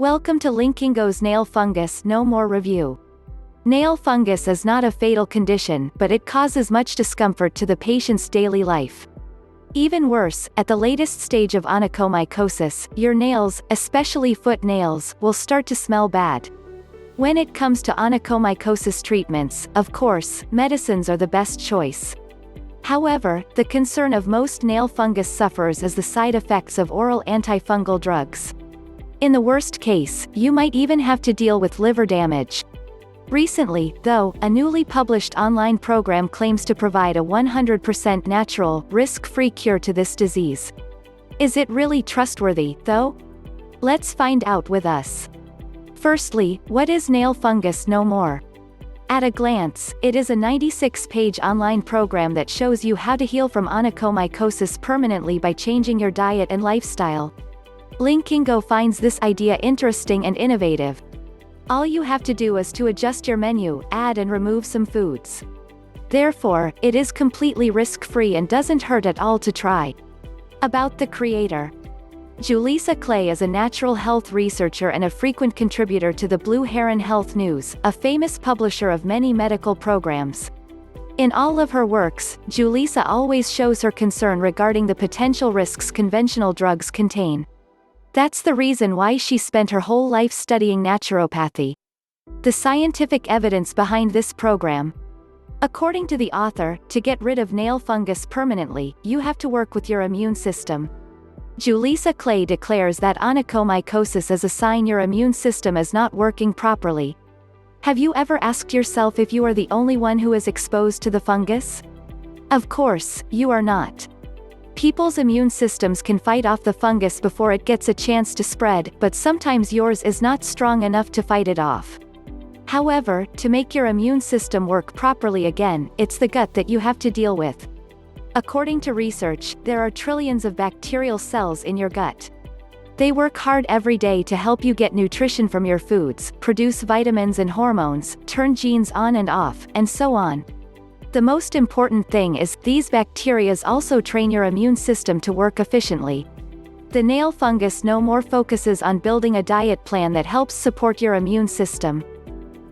Welcome to Linkingo's Nail Fungus No More review. Nail fungus is not a fatal condition, but it causes much discomfort to the patient's daily life. Even worse, at the latest stage of onychomycosis, your nails, especially foot nails, will start to smell bad. When it comes to onychomycosis treatments, of course, medicines are the best choice. However, the concern of most nail fungus sufferers is the side effects of oral antifungal drugs. In the worst case, you might even have to deal with liver damage. Recently, though, a newly published online program claims to provide a 100% natural, risk-free cure to this disease. Is it really trustworthy, though? Let's find out with us. Firstly, what is Nail Fungus No More? At a glance, it is a 96-page online program that shows you how to heal from onychomycosis permanently by changing your diet and lifestyle. Linkingo finds this idea interesting and innovative. All you have to do is to adjust your menu, add and remove some foods. Therefore, it is completely risk-free and doesn't hurt at all to try. About the creator. Julissa Clay is a natural health researcher and a frequent contributor to the Blue Heron Health News, a famous publisher of many medical programs. In all of her works, Julissa always shows her concern regarding the potential risks conventional drugs contain. That's the reason why she spent her whole life studying naturopathy. The scientific evidence behind this program. According to the author, to get rid of nail fungus permanently, you have to work with your immune system. Julissa Clay declares that onychomycosis is a sign your immune system is not working properly. Have you ever asked yourself if you are the only one who is exposed to the fungus? Of course, you are not. People's immune systems can fight off the fungus before it gets a chance to spread, but sometimes yours is not strong enough to fight it off. However, to make your immune system work properly again, it's the gut that you have to deal with. According to research, there are trillions of bacterial cells in your gut. They work hard every day to help you get nutrition from your foods, produce vitamins and hormones, turn genes on and off, and so on. The most important thing is, these bacteria also train your immune system to work efficiently. The Nail Fungus No More focuses on building a diet plan that helps support your immune system.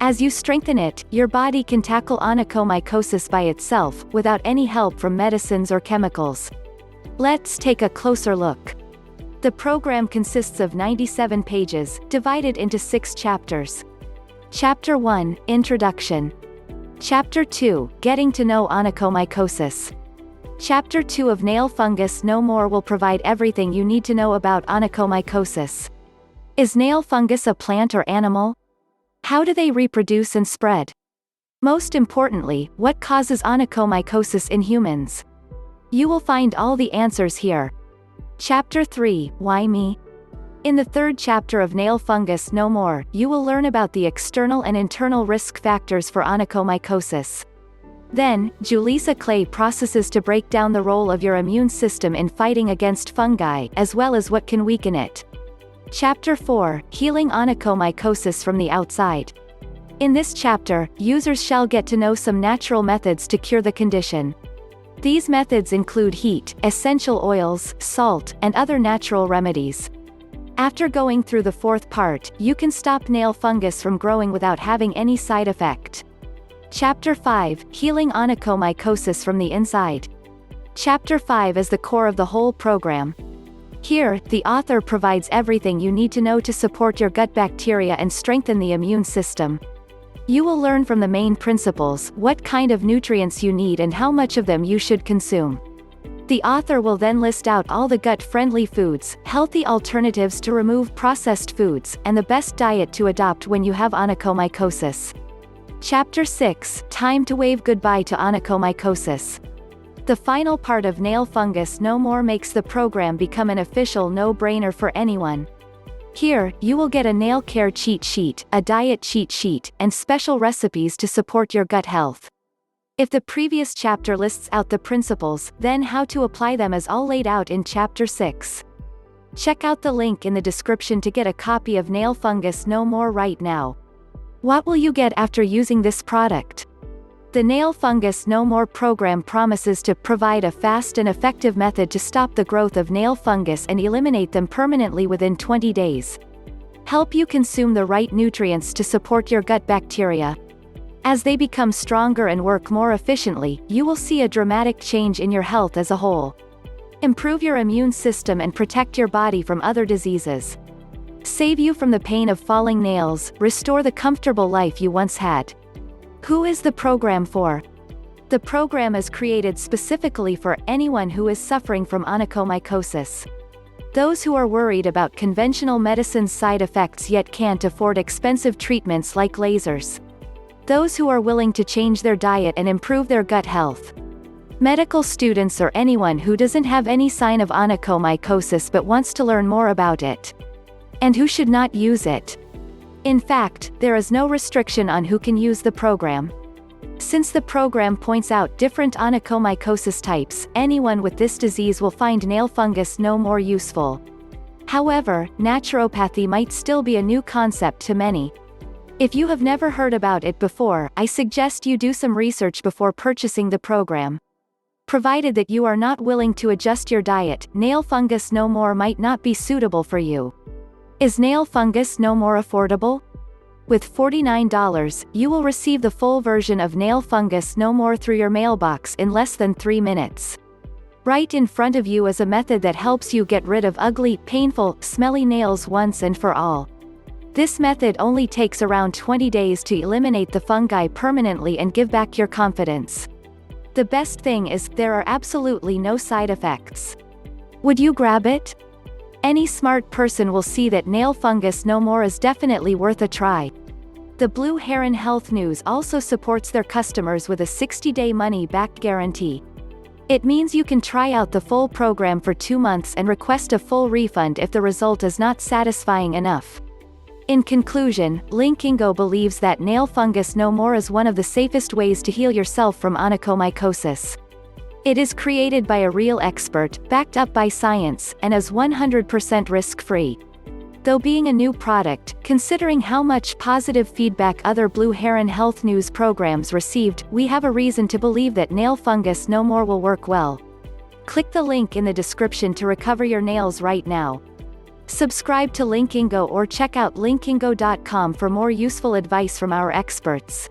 As you strengthen it, your body can tackle onychomycosis by itself, without any help from medicines or chemicals. Let's take a closer look. The program consists of 97 pages, divided into 6 chapters. Chapter 1, Introduction. Chapter 2, Getting to Know Onychomycosis. Chapter 2 of Nail Fungus No More will provide everything you need to know about onychomycosis. Is nail fungus a plant or animal? How do they reproduce and spread? Most importantly, what causes onychomycosis in humans? You will find all the answers here. Chapter 3, Why Me? In the 3rd chapter of Nail Fungus No More, you will learn about the external and internal risk factors for onychomycosis. Then, Julissa Clay processes to break down the role of your immune system in fighting against fungi, as well as what can weaken it. Chapter 4, Healing Onychomycosis from the Outside. In this chapter, users shall get to know some natural methods to cure the condition. These methods include heat, essential oils, salt, and other natural remedies. After going through the 4th part, you can stop nail fungus from growing without having any side effect. Chapter 5, Healing Onychomycosis from the Inside. Chapter 5 is the core of the whole program. Here, the author provides everything you need to know to support your gut bacteria and strengthen the immune system. You will learn from the main principles, what kind of nutrients you need and how much of them you should consume. The author will then list out all the gut-friendly foods, healthy alternatives to remove processed foods, and the best diet to adopt when you have onychomycosis. Chapter 6, Time to Wave Goodbye to Onychomycosis. The final part of Nail Fungus No More makes the program become an official no-brainer for anyone. Here, you will get a nail care cheat sheet, a diet cheat sheet, and special recipes to support your gut health. If the previous chapter lists out the principles, then how to apply them is all laid out in Chapter 6. Check out the link in the description to get a copy of Nail Fungus No More right now. What will you get after using this product? The Nail Fungus No More program promises to provide a fast and effective method to stop the growth of nail fungus and eliminate them permanently within 20 days. help you consume the right nutrients to support your gut bacteria. As they become stronger and work more efficiently, you will see a dramatic change in your health as a whole. Improve your immune system and protect your body from other diseases. Save you from the pain of falling nails, restore the comfortable life you once had. Who is the program for? The program is created specifically for anyone who is suffering from onychomycosis. Those who are worried about conventional medicine's side effects yet can't afford expensive treatments like lasers. Those who are willing to change their diet and improve their gut health. Medical students or anyone who doesn't have any sign of onychomycosis but wants to learn more about it. And who should not use it. In fact, there is no restriction on who can use the program. Since the program points out different onychomycosis types, anyone with this disease will find nail fungus no more useful. However, naturopathy might still be a new concept to many. If you have never heard about it before, I suggest you do some research before purchasing the program. Provided that you are not willing to adjust your diet, Nail Fungus No More might not be suitable for you. Is Nail Fungus No More affordable? With $49, you will receive the full version of Nail Fungus No More through your mailbox in less than 3 minutes. Right in front of you is a method that helps you get rid of ugly, painful, smelly nails once and for all. This method only takes around 20 days to eliminate the fungi permanently and give back your confidence. The best thing is, there are absolutely no side effects. Would you grab it? Any smart person will see that Nail Fungus No More is definitely worth a try. The Blue Heron Health News also supports their customers with a 60-day money-back guarantee. It means you can try out the full program for 2 months and request a full refund if the result is not satisfying enough. In conclusion, Linkingo believes that Nail Fungus No More is one of the safest ways to heal yourself from onychomycosis. It is created by a real expert, backed up by science, and is 100% risk-free. Though being a new product, considering how much positive feedback other Blue Heron Health News programs received, we have a reason to believe that Nail Fungus No More will work well. Click the link in the description to recover your nails right now. Subscribe to Linkingo or check out linkingo.com for more useful advice from our experts.